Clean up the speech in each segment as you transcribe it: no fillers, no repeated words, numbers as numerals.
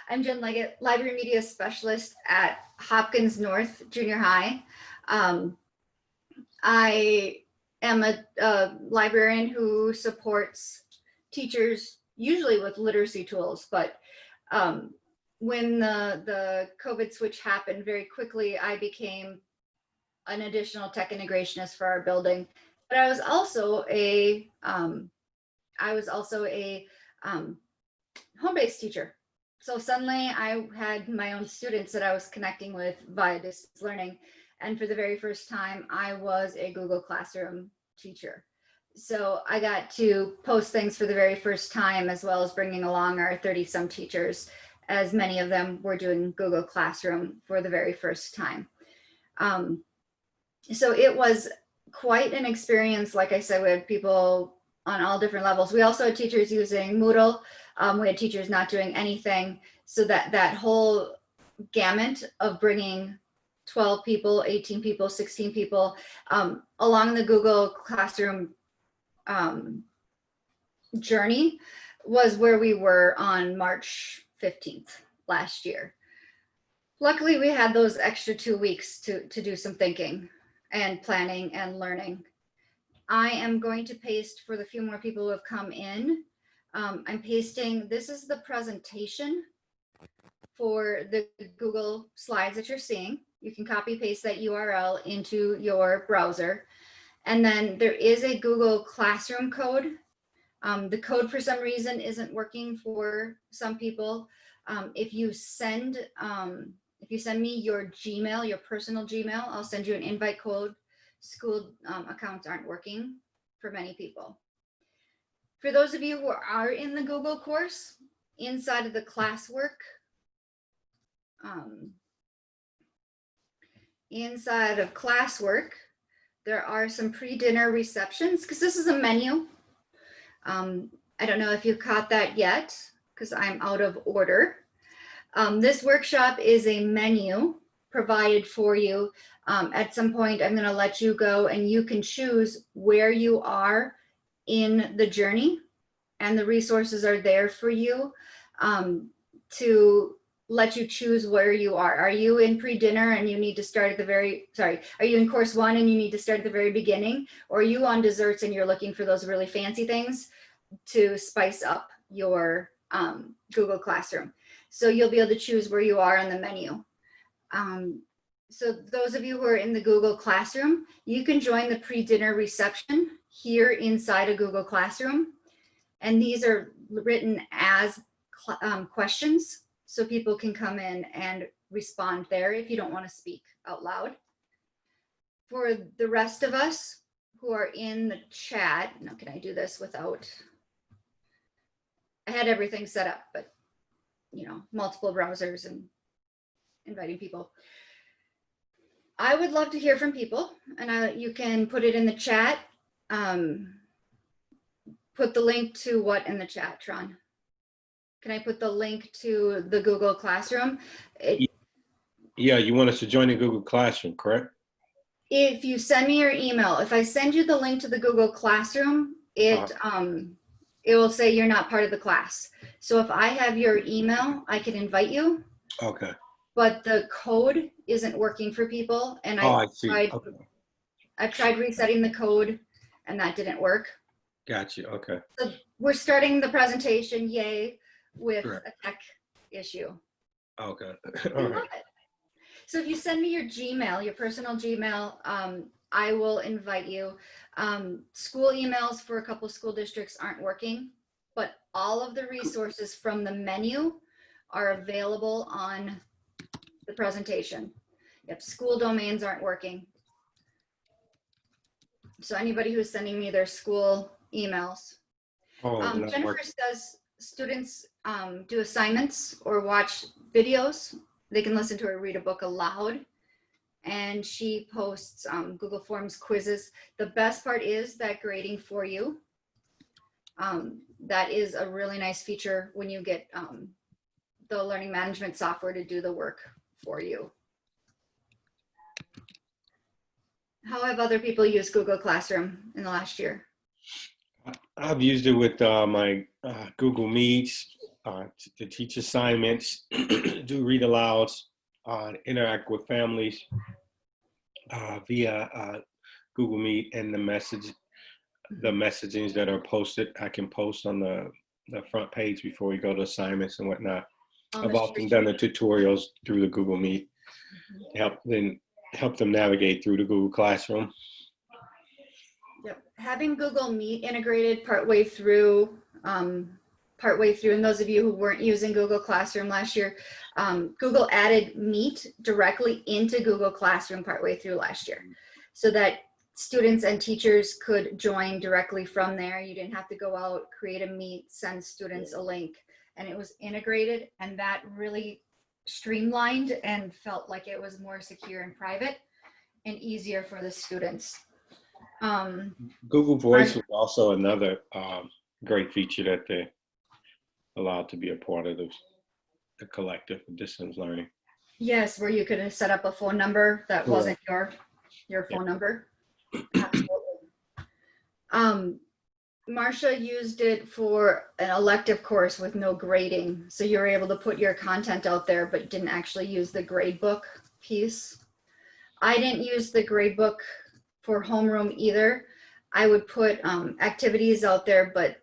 I'm Jen Leggett, Library Media Specialist at Hopkins North Junior High. I am a librarian who supports teachers usually with literacy tools, but when the COVID switch happened very quickly, I became an additional tech integrationist for our building. But I was also a home-based teacher. So suddenly I had my own students that I was connecting with via distance learning. And for the very first time, I was a Google Classroom teacher. So I got to post things for the very first time, as well as bringing along our 30-some teachers, as many of them were doing Google Classroom for the very first time. So it was quite an experience. Like I said, we had people on all different levels. We also had teachers using Moodle. We had teachers not doing anything. So that whole gamut of bringing 12 people, 18 people, 16 people along the Google Classroom journey was where we were on March 15th last year. Luckily, we had those extra 2 weeks to do some thinking and planning and learning. I am going to paste for the few more people who have come in. I'm pasting, this is the presentation for the Google slides that you're seeing. You can copy paste that URL into your browser. And then there is a Google Classroom code. The code for some reason isn't working for some people. If you send me your Gmail, your personal Gmail, I'll send you an invite code. School accounts aren't working for many people. For those of you who are in the Google course, inside of the classwork, there are some pre-dinner receptions, because this is a menu. I don't know if you caught that yet, because I'm out of order. This workshop is a menu provided for you. At some point, I'm going to let you go and you can choose where you are in the journey, and the resources are there for you to let you choose where you are. Are you in pre-dinner and you need to start at the are you in course 1 and you need to start at the very beginning? Or are you on desserts and you're looking for those really fancy things to spice up your Google Classroom? So you'll be able to choose where you are on the menu. So those of you who are in the Google Classroom, you can join the pre-dinner reception here inside a Google Classroom. And these are written as questions, so people can come in and respond there if you don't want to speak out loud. For the rest of us who are in the chat, now can I do this without, I had everything set up, but multiple browsers and inviting people. I would love to hear from people, and you can put it in the chat. Put the link to what in the chat, Tron? Can I put the link to the Google Classroom? Yeah, you want us to join the Google Classroom, correct? If you send me your email, if I send you the link to the Google Classroom, it will say you're not part of the class. So if I have your email, I can invite you. Okay. But the code isn't working for people, and I see. I've tried resetting the code, and that didn't work. Got you. Okay. So we're starting the presentation, yay, with a tech issue. Okay. All right. So if you send me your Gmail, your personal Gmail, I will invite you. School emails for a couple school districts aren't working, but all of the resources from the menu are available on the presentation. Yep, school domains aren't working. So anybody who's sending me their school emails. Jennifer says students do assignments or watch videos. They can listen to her read a book aloud. And she posts Google Forms quizzes. The best part is that grading for you. That is a really nice feature when you get the learning management software to do the work for you. How have other people used Google Classroom in the last year? I've used it with my Google Meets. to teach assignments, do read alouds, interact with families via Google Meet, and the messagings that are posted. I can post on the front page before we go to assignments and whatnot. I've often done the tutorials through the Google Meet to help them navigate through the Google Classroom. Yep. Having Google Meet integrated partway through, and those of you who weren't using Google Classroom last year, Google added Meet directly into Google Classroom partway through last year, so that students and teachers could join directly from there. You didn't have to go out, create a Meet, send students a link, and it was integrated, and that really streamlined and felt like it was more secure and private and easier for the students. Google Voice was also another great feature that they allowed to be a part of the collective of distance learning. Yes, where you could set up a phone number that wasn't your phone number. Absolutely. Marcia used it for an elective course with no grading. So you were able to put your content out there, but didn't actually use the gradebook piece. I didn't use the gradebook for homeroom either. I would put activities out there, but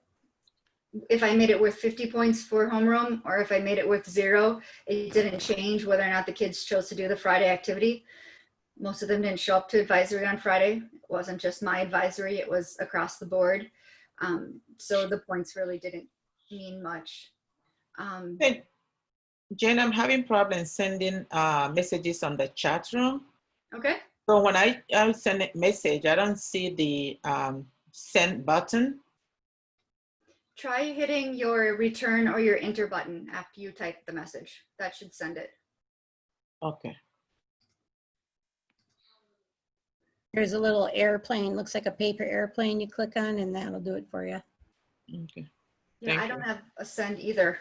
if I made it worth 50 points for homeroom, or if I made it worth 0, it didn't change whether or not the kids chose to do the Friday activity. Most of them didn't show up to advisory on Friday. It wasn't just my advisory, it was across the board. So the points really didn't mean much. Hey, Jen, I'm having problems sending messages on the chat room. Okay. So when I send a message, I don't see the send button. Try hitting your return or your enter button after you type the message. That should send it. Okay. There's a little airplane, looks like a paper airplane you click on, and that'll do it for you. Okay. Yeah, I don't have a send either.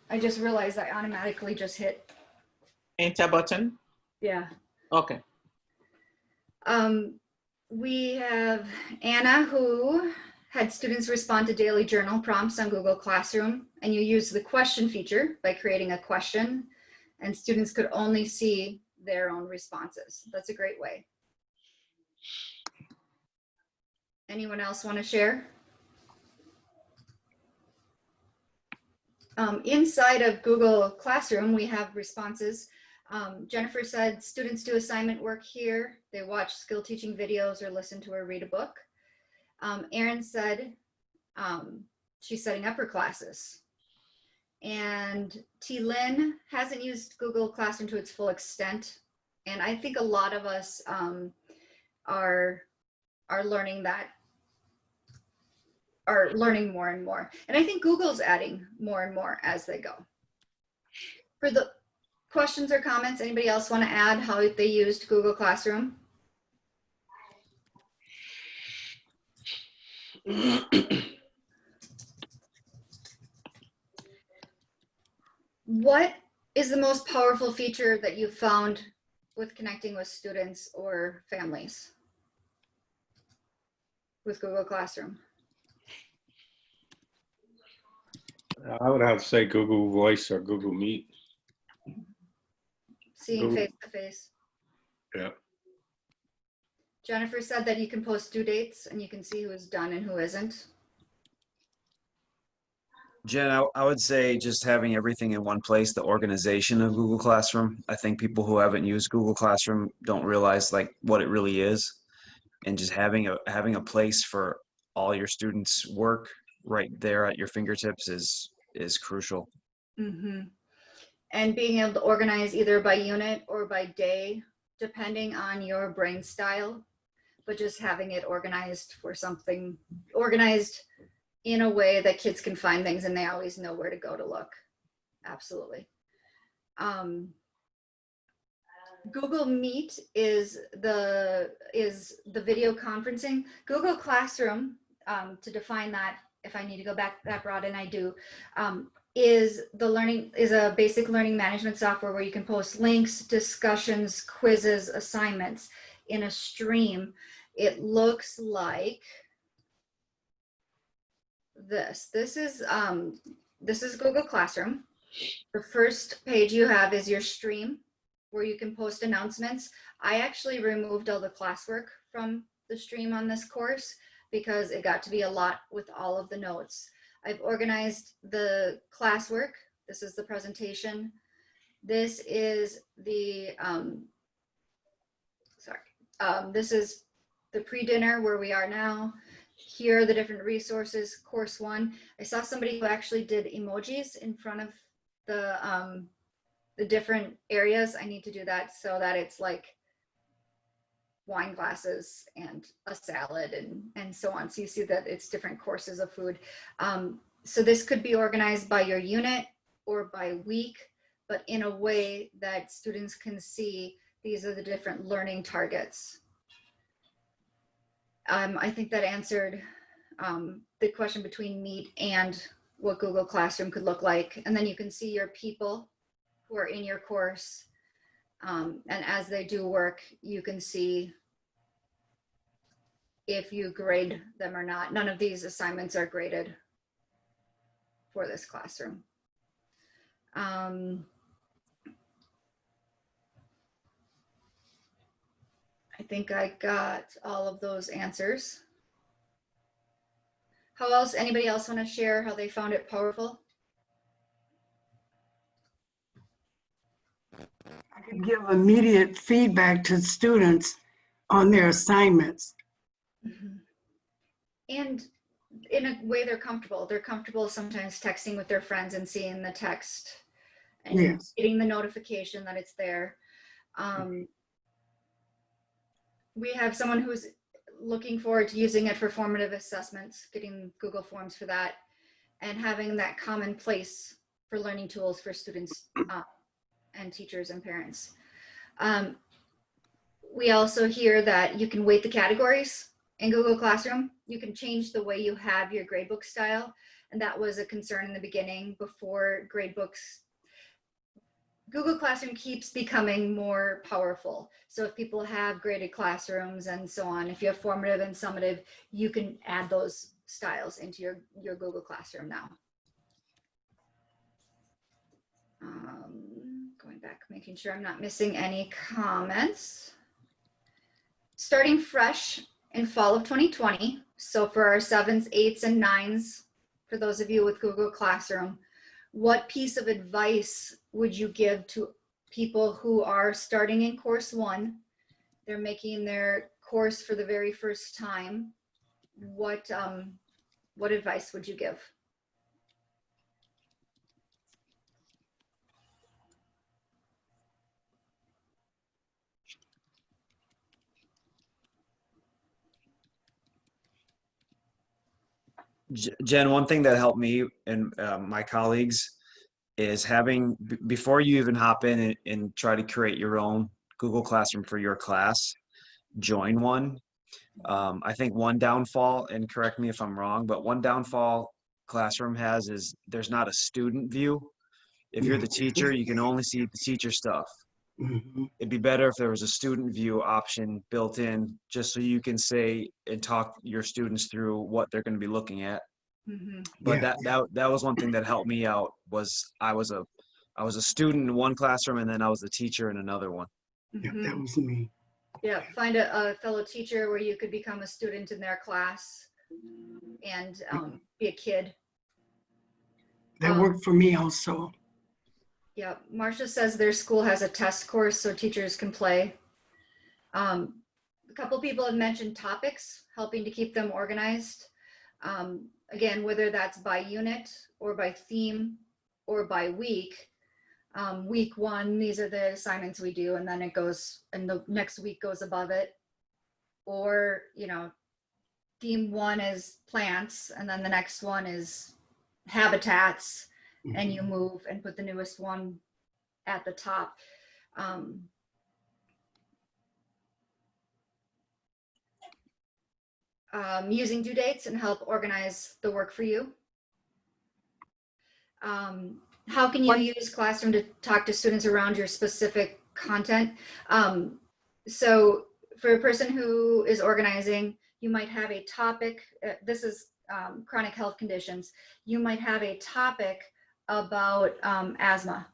I just realized I automatically just hit. Enter button? Yeah. Okay. We have Anna, who had students respond to daily journal prompts on Google Classroom, and you use the question feature by creating a question, and students could only see their own responses. That's a great way. Anyone else want to share? Inside of Google Classroom, we have responses. Jennifer said students do assignment work here. They watch skill teaching videos or listen to her read a book. Erin said she's setting up her classes. And T. Lynn hasn't used Google Classroom to its full extent. And I think a lot of us are learning that, are learning more and more. And I think Google's adding more and more as they go. For the questions or comments, anybody else want to add how they used Google Classroom? What is the most powerful feature that you found with connecting with students or families with Google Classroom? I would have to say Google Voice or Google Meet. Seeing Google. face to face. Yeah. Jennifer said that you can post due dates and you can see who is done and who isn't. Jen, I would say just having everything in one place, the organization of Google Classroom. I think people who haven't used Google Classroom don't realize like what it really is, and just having a place for all your students' work right there at your fingertips is crucial. Mm-hmm. And being able to organize either by unit or by day, depending on your brain style, but just having it organized for something, organized in a way that kids can find things and they always know where to go to look. Absolutely. Google Meet is the video conferencing. Google Classroom, to define that, if I need to go back that broad, and I do, is a basic learning management software where you can post links, discussions, quizzes, assignments in a stream. It looks like this. This is this is Google Classroom. The first page you have is your stream where you can post announcements. I actually removed all the classwork from the stream on this course because it got to be a lot with all of the notes. I've organized the classwork. This is the presentation. This is the, this is the pre-dinner where we are now. Here are the different resources, course 1. I saw somebody who actually did emojis in front of the different areas. I need to do that so that it's like wine glasses and a salad and so on. So you see that it's different courses of food. So this could be organized by your unit or by week, but in a way that students can see these are the different learning targets. I think that answered the question between Meet and what Google Classroom could look like. And then you can see your people who are in your course. And as they do work, you can see if you grade them or not. None of these assignments are graded for this classroom. I think I got all of those answers. How else, anybody else want to share how they found it powerful? I could give immediate feedback to students on their assignments. Mm-hmm. And in a way they're comfortable. They're comfortable sometimes texting with their friends and seeing the text and Yes. getting the notification that it's there. We have someone who's looking forward to using it for formative assessments, getting Google Forms for that, and having that common place for learning tools for students and teachers and parents. We also hear that you can weight the categories in Google Classroom. You can change the way you have your gradebook style. And that was a concern in the beginning before gradebooks. Google Classroom keeps becoming more powerful. So if people have graded classrooms and so on, if you have formative and summative, you can add those styles into your Google Classroom now. Going back, making sure I'm not missing any comments. Starting fresh in fall of 2020. So for our 7s, 8s, and 9s, for those of you with Google Classroom, what piece of advice would you give to people who are starting in course 1? They're making their course for the very first time. What advice would you give? Jen, one thing that helped me and my colleagues is having, before you even hop in and try to create your own Google Classroom for your class, join one. I think one downfall, and correct me if I'm wrong, but one downfall Classroom has is there's not a student view. If you're the teacher, you can only see the teacher stuff. Mhm. It'd be better if there was a student view option built in, just so you can say and talk your students through what they're going to be looking at. Mm-hmm. But Yeah. that was one thing that helped me out. Was I was a student in one classroom, and then I was a teacher in another one. Yeah, Mm-hmm. that was me. Yeah, find a fellow teacher where you could become a student in their class and be a kid. That worked for me also. Yeah, Marcia says their school has a test course so teachers can play. A couple people have mentioned topics, helping to keep them organized. Again, whether that's by unit or by theme or by week. Week 1, these are the assignments we do, and then it goes, and the next week goes above it. Or, you know, theme 1 is plants, and then the next one is habitats, and you move and put the newest one at the top. Using due dates and help organize the work for you. How can you use Classroom to talk to students around your specific content? So for a person who is organizing, you might have a topic. This is chronic health conditions. You might have a topic about asthma,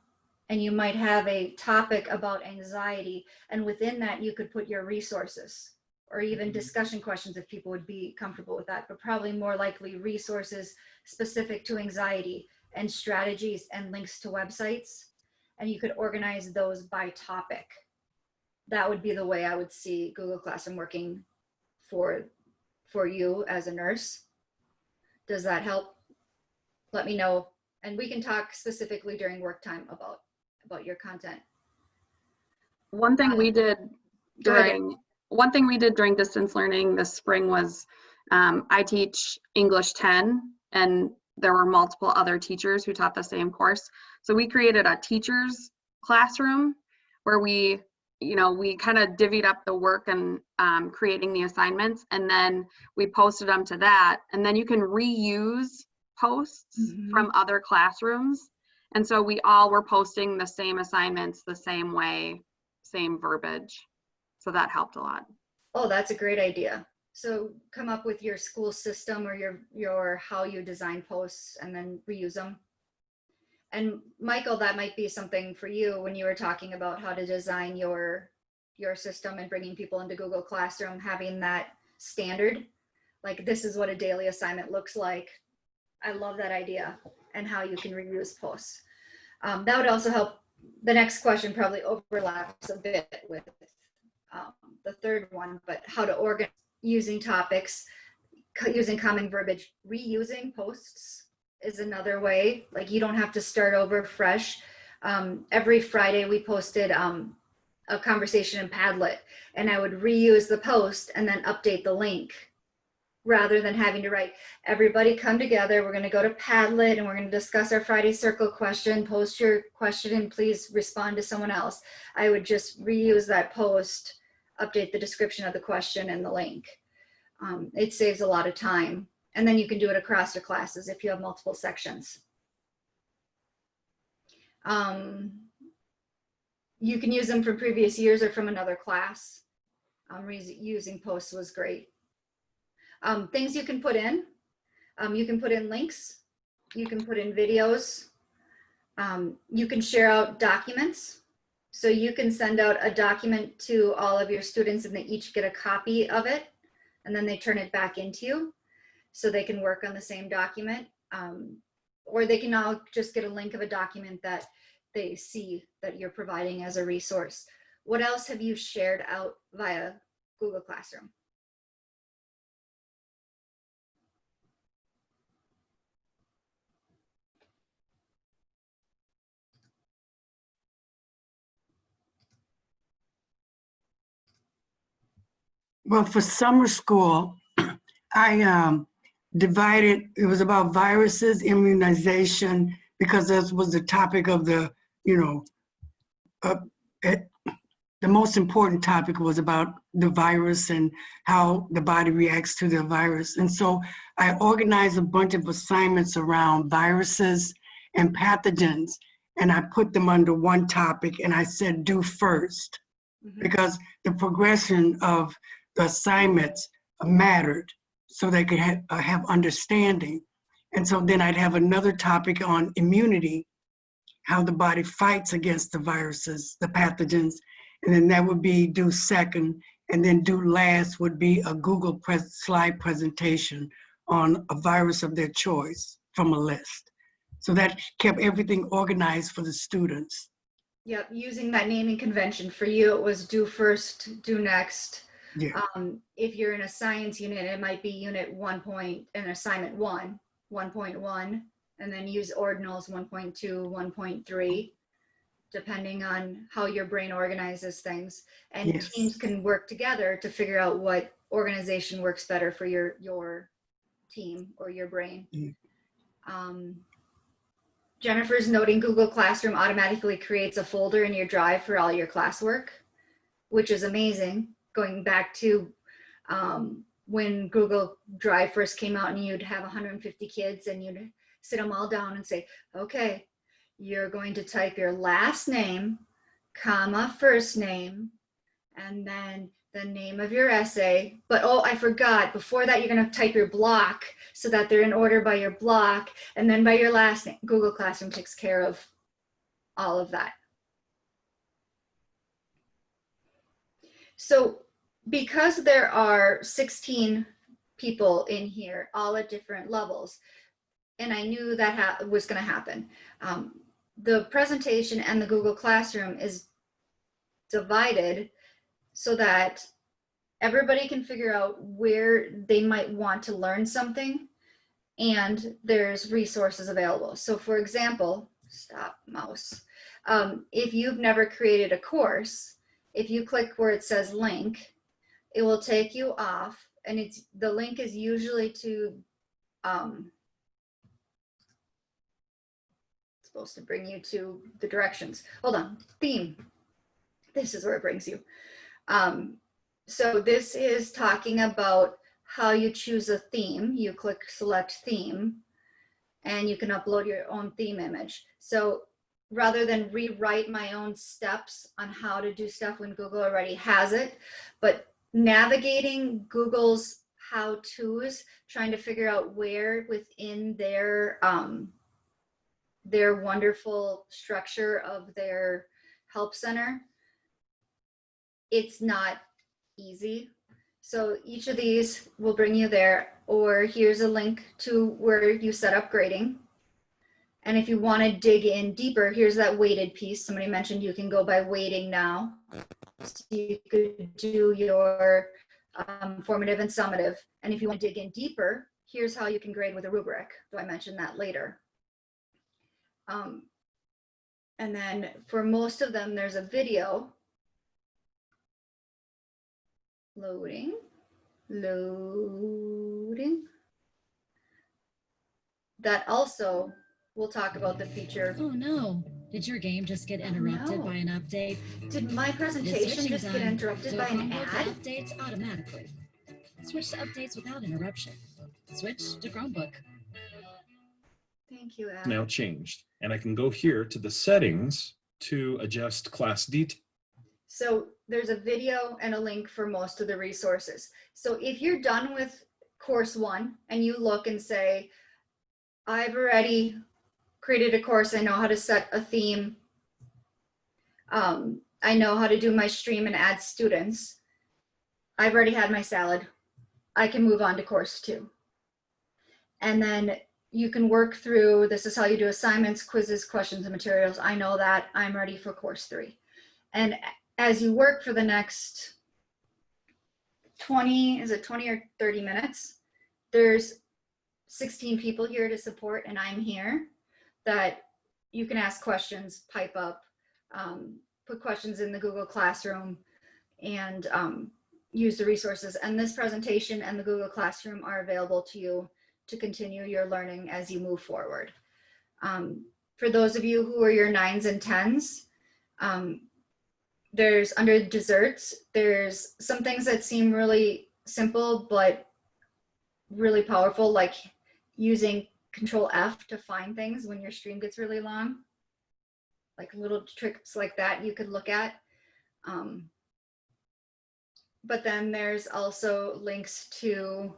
and you might have a topic about anxiety, and within that you could put your resources or even discussion questions if people would be comfortable with that, but probably more likely resources specific to anxiety and strategies and links to websites. And you could organize those by topic. That would be the way I would see Google Classroom working for you as a nurse. Does that help? Let me know, and we can talk specifically during work time about your content. One thing we did Go ahead. during distance learning this spring was I teach English 10, and there were multiple other teachers who taught the same course. So we created a teacher's classroom where we kind of divvied up the work and creating the assignments, and then we posted them to that. And then you can reuse posts from other classrooms. And so we all were posting the same assignments the same way, same verbiage. So that helped a lot. Oh, that's a great idea. So come up with your school system or your how you design posts and then reuse them. And Michael, that might be something for you when you were talking about how to design your system and bringing people into Google Classroom, having that standard, like this is what a daily assignment looks like. I love that idea, and how you can reuse posts. That would also help. The next question probably overlaps a bit with the third one, but how to organize using topics, using common verbiage. Reusing posts is another way. Like you don't have to start over fresh. Every Friday we posted a conversation in Padlet, and I would reuse the post and then update the link, rather than having to write, everybody come together, we're going to go to Padlet and we're going to discuss our Friday Circle question, post your question and please respond to someone else. I would just reuse that post, update the description of the question and the link. It saves a lot of time. And then you can do it across your classes if you have multiple sections. You can use them from previous years or from another class. Using posts was great. Things you can put in. You can put in links. You can put in videos. You can share out documents. So you can send out a document to all of your students and they each get a copy of it. And then they turn it back into you. So they can work on the same document. Or they can all just get a link of a document that they see that you're providing as a resource. What else have you shared out via Google Classroom? Well, for summer school, I divided, it was about viruses, immunization, because that was the topic of the, the most important topic was about the virus and how the body reacts to the virus. And so I organized a bunch of assignments around viruses and pathogens, and I put them under one topic, and I said, do first, because the progression of the assignments mattered so they could have understanding. And so then I'd have another topic on immunity, how the body fights against the viruses, the pathogens, and then that would be due second, and then due last would be a Google slide presentation on a virus of their choice from a list. So that kept everything organized for the students. Yep, using that naming convention. For you, it was do first, do next. Yeah. If you're in a science unit, it might be unit 1 point and assignment 1.1, and then use ordinals 1.2, 1.3, depending on how your brain organizes things. And Yes. Teams can work together to figure out what organization works better for your team or your brain. Jennifer's noting Google Classroom automatically creates a folder in your drive for all your classwork, which is amazing. Going back to when Google Drive first came out, and you'd have 150 kids and you'd sit them all down and say, okay, you're going to type your last name, comma, first name, and then the name of your essay, but oh, I forgot, before that, you're gonna type your block so that they're in order by your block, and then by your last name. Google Classroom takes care of all of that. So because there are 16 people in here, all at different levels, and I knew that was gonna happen, the presentation and the Google Classroom is divided so that everybody can figure out where they might want to learn something, and there's resources available. So for example, stop mouse. If you've never created a course, if you click where it says link, it will take you off, and the link is usually to, it's supposed to bring you to the directions. Hold on, theme. This is where it brings you. So this is talking about how you choose a theme. You click select theme, and you can upload your own theme image. So rather than rewrite my own steps on how to do stuff when Google already has it, but navigating Google's how-tos, trying to figure out where within their wonderful structure of their help center, it's not easy. So each of these will bring you there, or here's a link to where you set up grading. And if you want to dig in deeper, here's that weighted piece. Somebody mentioned you can go by weighting now. So you could do your formative and summative. And if you want to dig in deeper, here's how you can grade with a rubric. So I mentioned that later. And then for most of them, there's a video. Loading. That also will talk about the feature. Oh no, did your game just get interrupted No. by an update? Did my presentation just get interrupted by an Chromebook ad? updates automatically. Switch to updates without interruption. Switch to Chromebook. Thank you, ad. Now changed, and I can go here to the settings to adjust class detail. So there's a video and a link for most of the resources. So if you're done with course 1 and you look and say, I've already created a course, I know how to set a theme, I know how to do my stream and add students, I've already had my salad, I can move on to course 2. And then you can work through, this is how you do assignments, quizzes, questions, and materials. I know that, I'm ready for course 3. And as you work for the next 20 or 30 minutes, there's 16 people here to support, and I'm here, that you can ask questions, pipe up, put questions in the Google Classroom, and use the resources. And this presentation and the Google Classroom are available to you to continue your learning as you move forward. For those of you who are your 9s and 10s, there's under desserts, there's some things that seem really simple, but really powerful, like using Control F to find things when your stream gets really long, like little tricks like that you could look at. But then there's also links to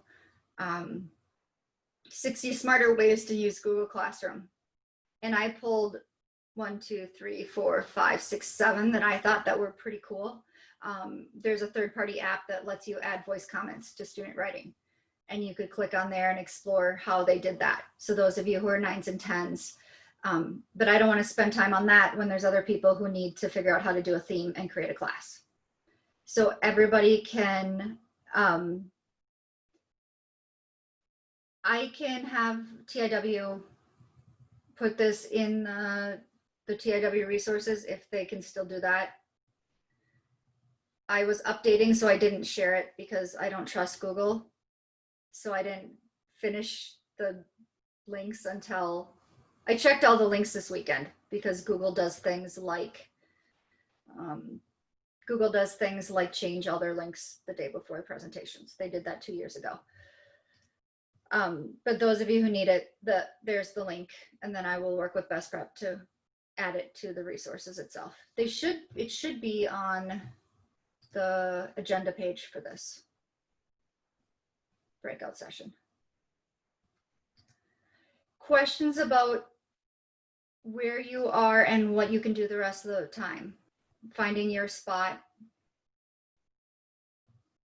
60 smarter ways to use Google Classroom. And I pulled 1, 2, 3, 4, 5, 6, 7 that I thought that were pretty cool. There's a third-party app that lets you add voice comments to student writing, and you could click on there and explore how they did that. So those of you who are 9s and 10s, but I don't want to spend time on that when there's other people who need to figure out how to do a theme and create a class. So everybody can, I can have TIW put this in the TIW resources if they can still do that. I was updating, so I didn't share it because I don't trust Google. So I didn't finish the links until I checked all the links this weekend, because Google does things like change all their links the day before the presentations. They did that 2 years ago. But those of you who need it, there's the link, and then I will work with Best Prep to add it to the resources itself. It should be on the agenda page for this breakout session. Questions about where you are and what you can do the rest of the time? Finding your spot.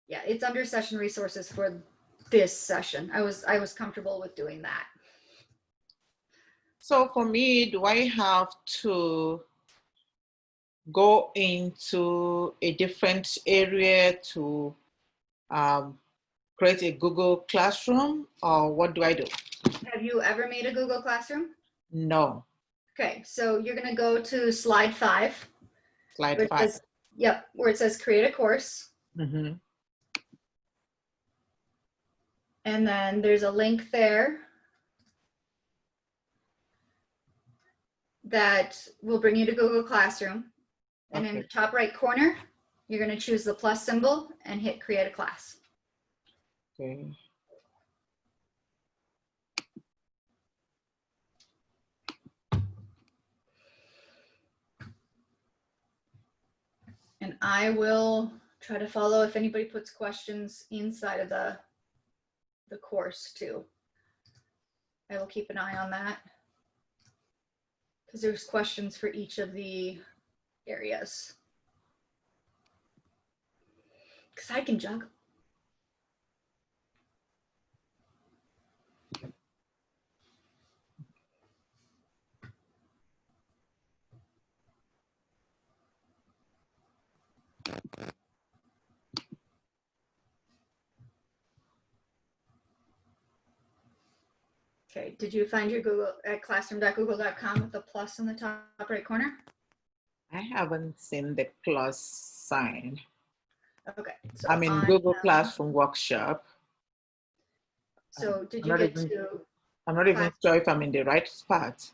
Yeah, it's under session resources for this session. I was comfortable with doing that. So for me, do I have to go into a different area to create a Google Classroom, or what do I do? Have you ever made a Google Classroom? No. Okay, so you're gonna go to slide 5. Slide Where it 5. says, yep, where it says create a course. Mm-hmm. And then there's a link there that will bring you to Google Classroom. And in the Okay. top right corner, you're going to choose the plus symbol and hit create a class. Okay. And I will try to follow if anybody puts questions inside of the course too. I will keep an eye on that because there's questions for each of the areas. Because I can juggle. Okay, did you find your Google at classroom.google.com with the plus in the top right corner? I haven't seen the plus sign. Okay, so I'm in I Google am- Classroom Workshop. So did I'm you not get even- to I'm not even sure if I'm in the right spot.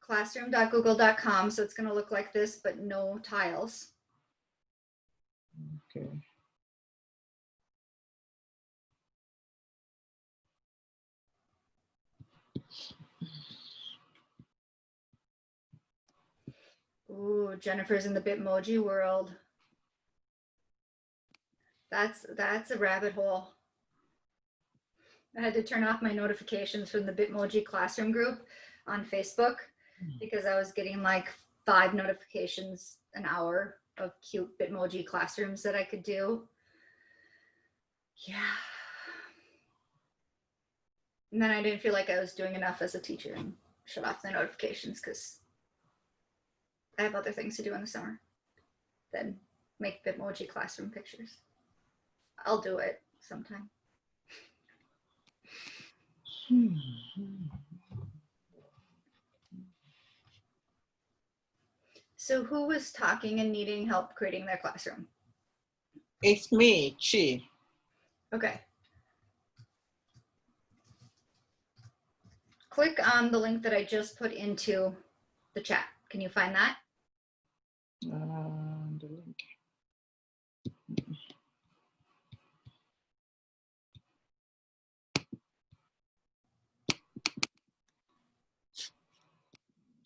classroom.google.com? So it's going to look like this, but no tiles. Okay. Ooh, Jennifer's in the Bitmoji world. That's a rabbit hole. I had to turn off my notifications from the Bitmoji classroom group on Facebook because I was getting like 5 notifications an hour of cute Bitmoji classrooms that I could do. Yeah. And then I didn't feel like I was doing enough as a teacher and shut off the notifications because I have other things to do in the summer than make Bitmoji classroom pictures. I'll do it sometime. So who was talking and needing help creating their classroom? It's me, Chi. Okay. Click on the link that I just put into the chat. Can you find that? The link.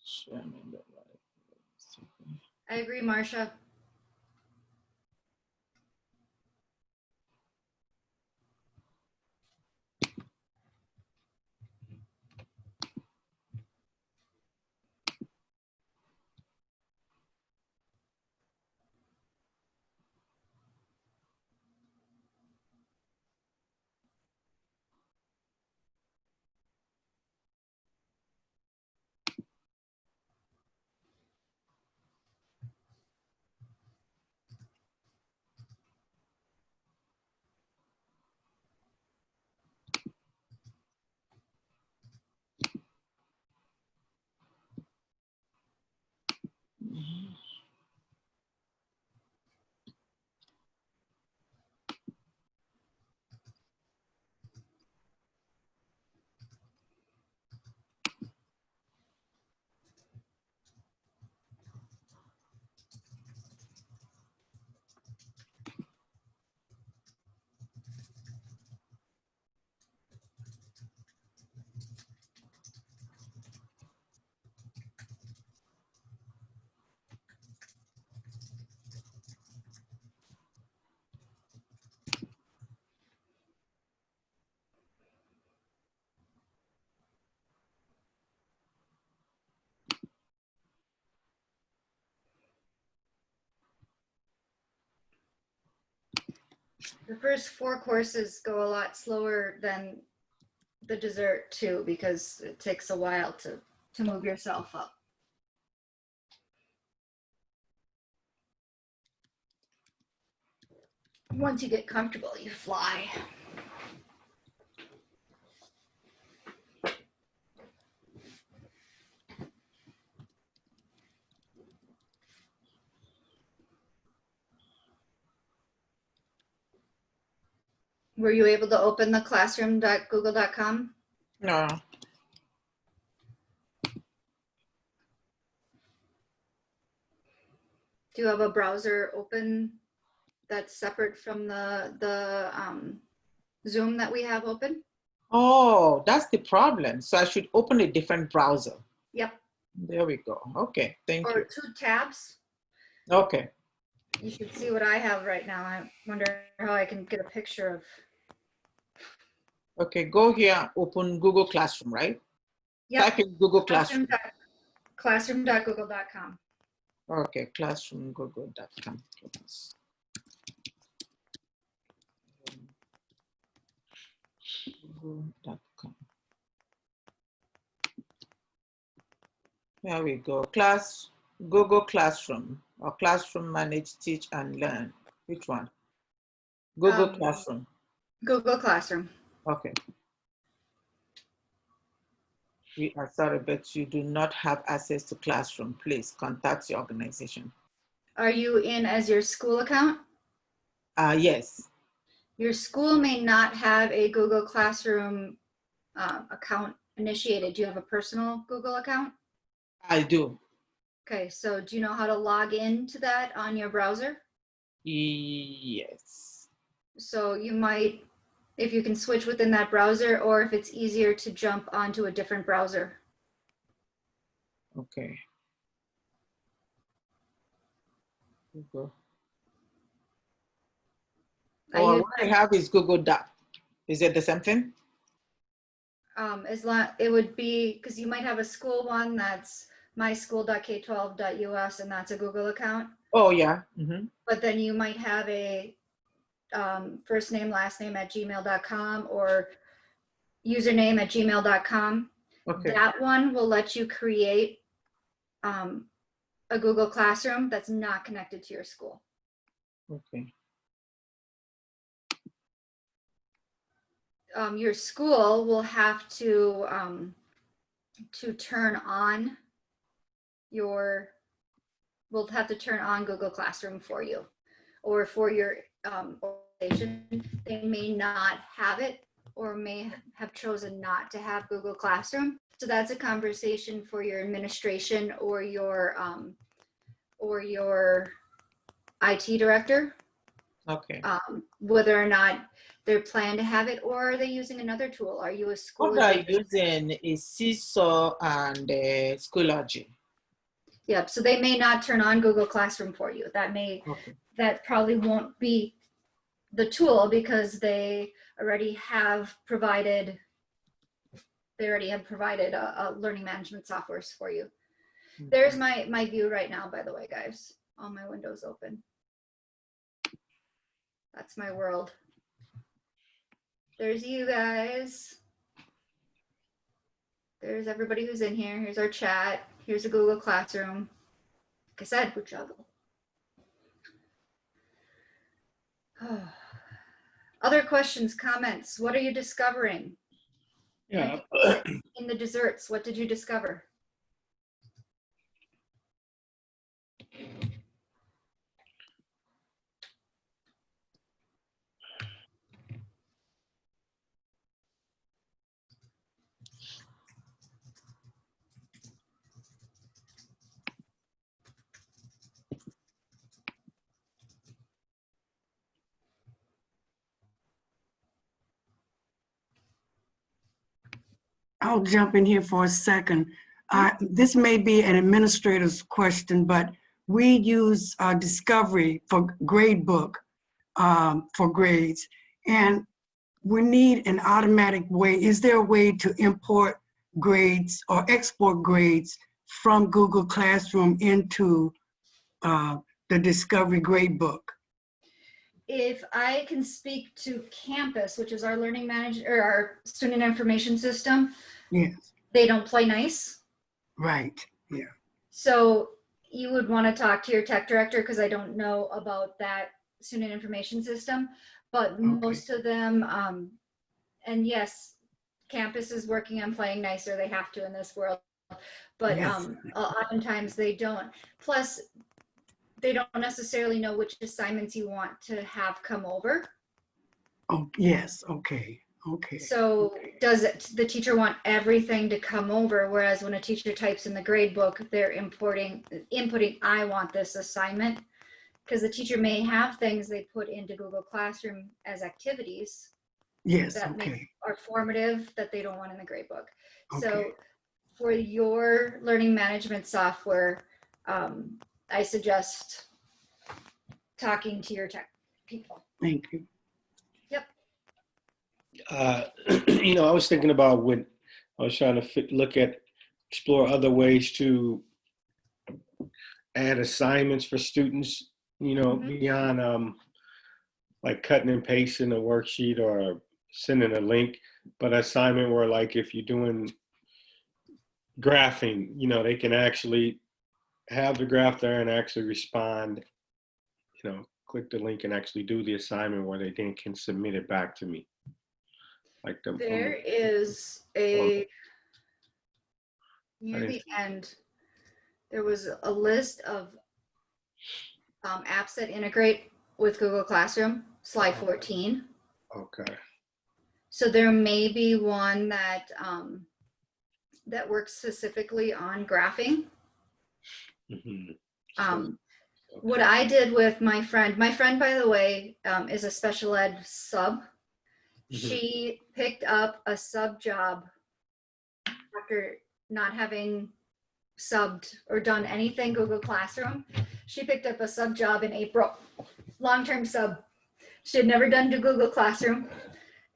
Sure, I'm in the right. I agree, Marcia. The first 4 courses go a lot slower than the dessert too, because it takes a while to move yourself up. Once you get comfortable, you fly. Were you able to open the classroom.google.com? No. Do you have a browser open that's separate from the Zoom that we have open? Oh, that's the problem. So I should open a different browser. Yep. There we go. Okay, thank Or you. 2 tabs. Okay. You should see what I have right now. I wonder how I can get a picture of. Okay, go here, open Google Classroom, right? Yep. Type in Google Classroom. Classroom.google.com. Okay, classroomgoogle.com. Google.com. There we go. Google Classroom or Classroom Manage, Teach and Learn. Which one? Google Classroom. Google Classroom. Okay. We are sorry, but you do not have access to Classroom. Please contact your organization. Are you in as your school account? Yes. Your school may not have a Google Classroom account initiated. Do you have a personal Google account? I do. Okay, so do you know how to log into that on your browser? Yes. So you might, if you can switch within that browser, or if it's easier to jump onto a different browser. Okay. Google. Oh, what I have is Google Doc. Is it the same thing? As long it would be, because you might have a school one that's myschool.k12.us, and that's a Google account. Oh yeah. Mm-hmm. But then you might have a first name, last name at gmail.com or username at gmail.com. Okay. That one will let you create a Google Classroom that's not connected to your school. Okay. Your school will have to turn on will have to turn on Google Classroom for you, or for your organization. They may not have it, or may have chosen not to have Google Classroom. So that's a conversation for your administration or your IT director. Okay. Whether or not they're planning to have it, or are they using another tool? Are you a school? What they're using is Seesaw and Schoology. Yep. So they may not turn on Google Classroom for you. That probably won't be the tool, because they already have provided a learning management software for you. Okay. There's my view right now, by the way, guys. All my windows open. That's my world. There's you guys. There's everybody who's in here. Here's our chat. Here's a Google Classroom. Like I said, we juggle. Other questions, comments? What are you discovering? Yeah. In the desserts, what did you discover? I'll jump in here for a second. This may be an administrator's question, but we use Discovery for gradebook for grades, and we need an automatic way. Is there a way to import grades or export grades from Google Classroom into the Discovery gradebook? if I can speak to Campus, which is our learning manager or our student information system, Yes, they don't play nice. right, yeah. So you would want to talk to your tech director because I don't know about that student information system, but most of them, and yes, Campus is working on playing nicer. They have to in this world, but Yes. oftentimes they don't. Plus, they don't necessarily know which assignments you want to have come over. Oh, yes, okay, okay. So does the teacher want everything to come over? Whereas when a teacher types in the grade book, they're inputting, I want this assignment. Because the teacher may have things they put into Google Classroom as activities Yes, that okay, are formative that they don't want in the grade book. So okay. for your learning management software, I suggest talking to your tech people. Thank you. Yep. You know, I was thinking about when I was trying to explore other ways to add assignments for students, you know, beyond like cutting and pasting a worksheet or sending a link, but assignment where like if you're doing graphing, you know, they can actually have the graph there and actually respond, you know, click the link and actually do the assignment where they then can submit it back to me. Like There is a, near the end, there was a list of apps that integrate with Google Classroom, slide 14. Okay. So there may be one that that works specifically on graphing. What I did with my friend, by the way, is a special ed sub. She picked up a sub job after not having subbed or done anything Google Classroom. She picked up a sub job in April, long-term sub. She had never done Google Classroom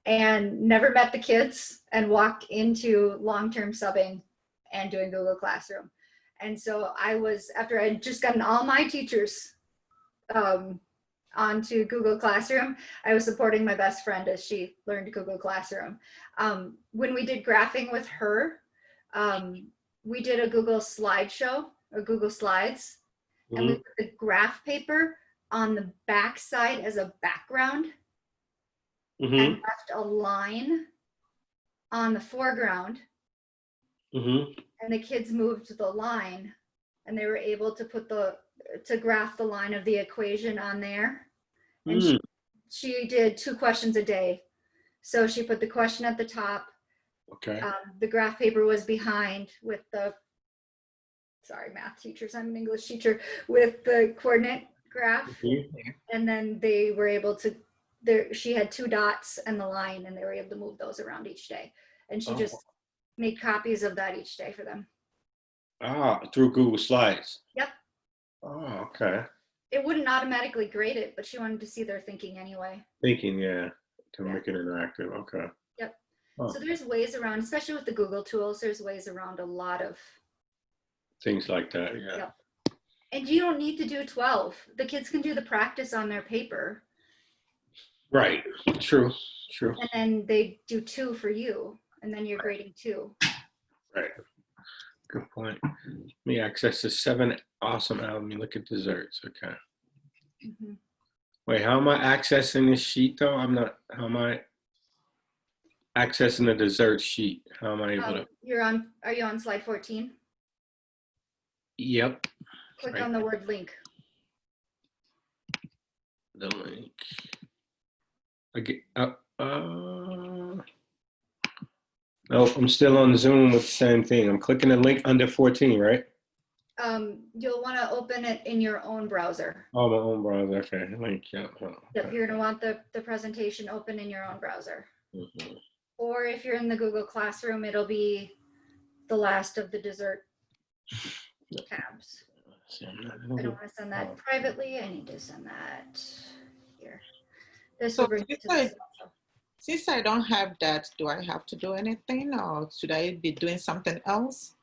and never met the kids and walked into long-term subbing and doing Google Classroom. And so I was, after I had just gotten all my teachers onto Google Classroom, I was supporting my best friend as she learned Google Classroom. When we did graphing with her, we did a Google slideshow or Google Slides, and we put the graph paper on the back side as a background and left a line on the foreground. And the kids moved the line and they were able to put to graph the line of the equation on there. And she did 2 questions a day. So she put the question at the top. Okay. The graph paper was behind with sorry, math teachers, I'm an English teacher, with the coordinate graph. And then they were able to, she had 2 dots and the line, and they were able to move those around each day. And she just made copies of that each day for them. Through Google Slides. Yep. Oh, okay. It wouldn't automatically grade it, but she wanted to see their thinking anyway. Thinking, yeah, to make it interactive. Okay. Yep. So there's ways around, especially with the Google tools, there's ways around a lot of things like that. Yeah. Yep. And you don't need to do 12. The kids can do the practice on their paper. Right. True. And then they do 2 for you, and then you're grading 2. Right. Good point. Let me access the 7 awesome album. You look at desserts. Okay. Wait, how am I accessing this sheet though? How am I accessing the dessert sheet? How am I able to? Are you on slide 14? Yep. Click on the word link. The link. Again, nope, I'm still on Zoom with the same thing. I'm clicking the link under 14, right? You'll want to open it in your own browser. Oh, my own browser. Okay, link. Yeah. Yep, you're going to want the presentation open in your own browser. Or if you're in the Google Classroom, it'll be the last of the dessert tabs. I don't want to send that privately. I need to send that here. This will bring it to the Since I don't have that, do I have to do anything, or should I be doing something else?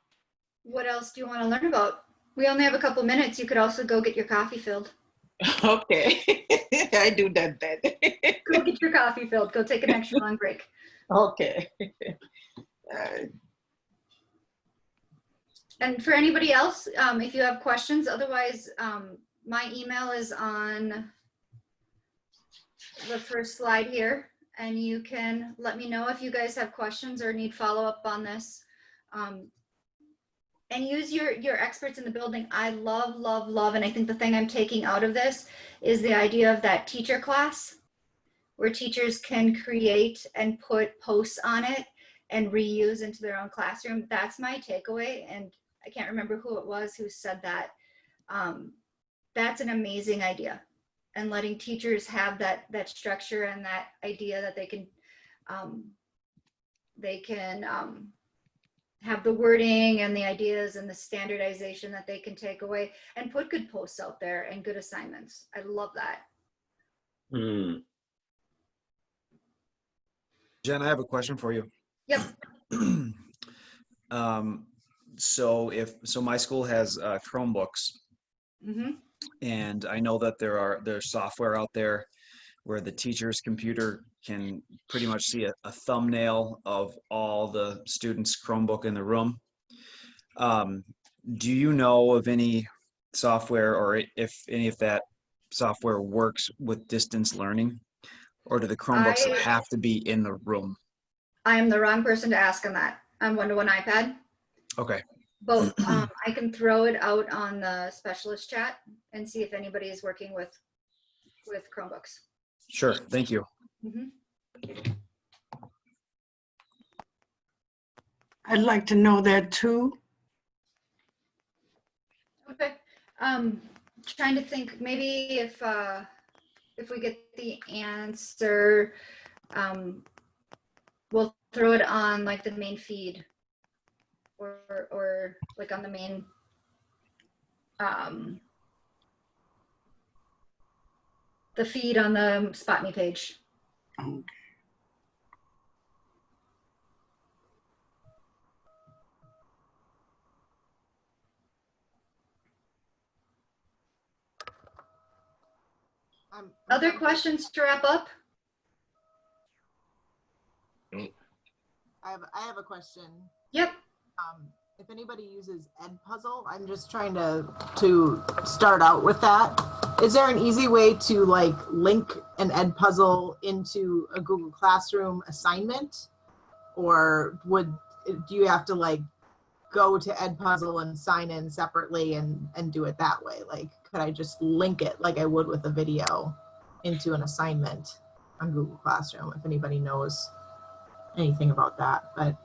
What else do you want to learn about? We only have a couple minutes. You could also go get your coffee filled. Okay. I do that then. Go get your coffee filled. Go take an extra long break. Okay. And for anybody else, if you have questions, otherwise, my email is on the first slide here, and you can let me know if you guys have questions or need follow-up on this. And use your experts in the building. I love, love, love, and I think the thing I'm taking out of this is the idea of that teacher class, where teachers can create and put posts on it and reuse into their own classroom. That's my takeaway, and I can't remember who it was who said that. That's an amazing idea, and letting teachers have that structure and that idea that they can have the wording and the ideas and the standardization that they can take away and put good posts out there and good assignments. I love that. Jen, I have a question for you. Yep. So my school has Chromebooks, Mm-hmm. and I know that there's software out there where the teacher's computer can pretty much see a thumbnail of all the students' Chromebook in the room. Do you know of any software, or if any of that software works with distance learning, or do the Chromebooks have to be in the room? I am the wrong person to ask on that. I'm one-to-one iPad. Okay. But I can throw it out on the specialist chat and see if anybody is working with Chromebooks. Sure. Thank you. Mm-hmm. I'd like to know that too. Okay. Trying to think, maybe if we get the answer, we'll throw it on like the main feed, or like on the main the feed on the Spot Me page. Okay. Other questions to wrap up? I have a question. Yep. If anybody uses Edpuzzle, I'm just trying to start out with that. Is there an easy way to like link an Edpuzzle into a Google Classroom assignment, or do you have to like go to Edpuzzle and sign in separately and do it that way? Like, could I just link it like I would with a video into an assignment on Google Classroom? If anybody knows anything about that, but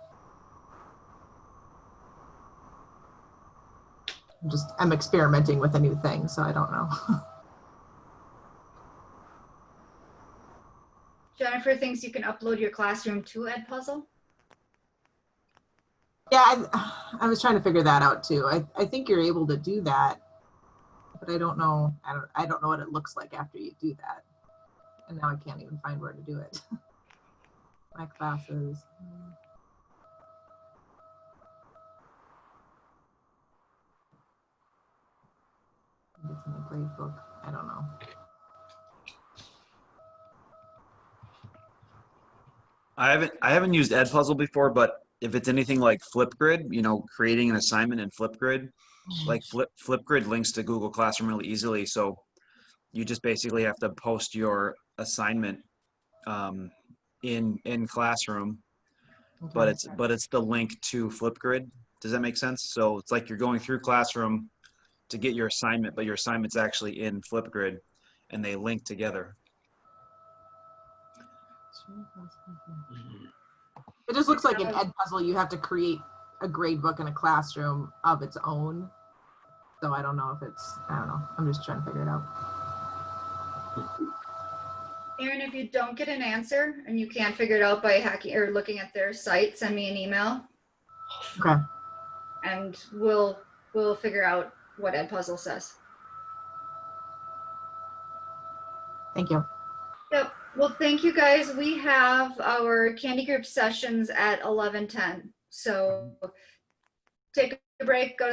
I'm experimenting with a new thing, so I don't know. Jennifer thinks you can upload your classroom to Edpuzzle. Yeah, I was trying to figure that out too. I think you're able to do that, but I don't know. I don't know what it looks like after you do that. And now I can't even find where to do it. My classes. It's in a grade book. I don't know. I haven't used Edpuzzle before, but if it's anything like Flipgrid, creating an assignment in Flipgrid, like Flipgrid links to Google Classroom really easily. So you just basically have to post your assignment in Classroom, Okay. but it's the link to Flipgrid. Does that make sense? So it's like you're going through Classroom to get your assignment, but your assignment's actually in Flipgrid, and they link together. It just looks like an Edpuzzle. You have to create a grade book in a classroom of its own. So I don't know if I don't know. I'm just trying to figure it out. Aaron, if you don't get an answer and you can't figure it out by hacking or looking at their site, send me an email. Okay. And we'll figure out what Edpuzzle says. Thank you. Yep. Well, thank you guys. We have our Candy Group sessions at 11:10. So take a break, go to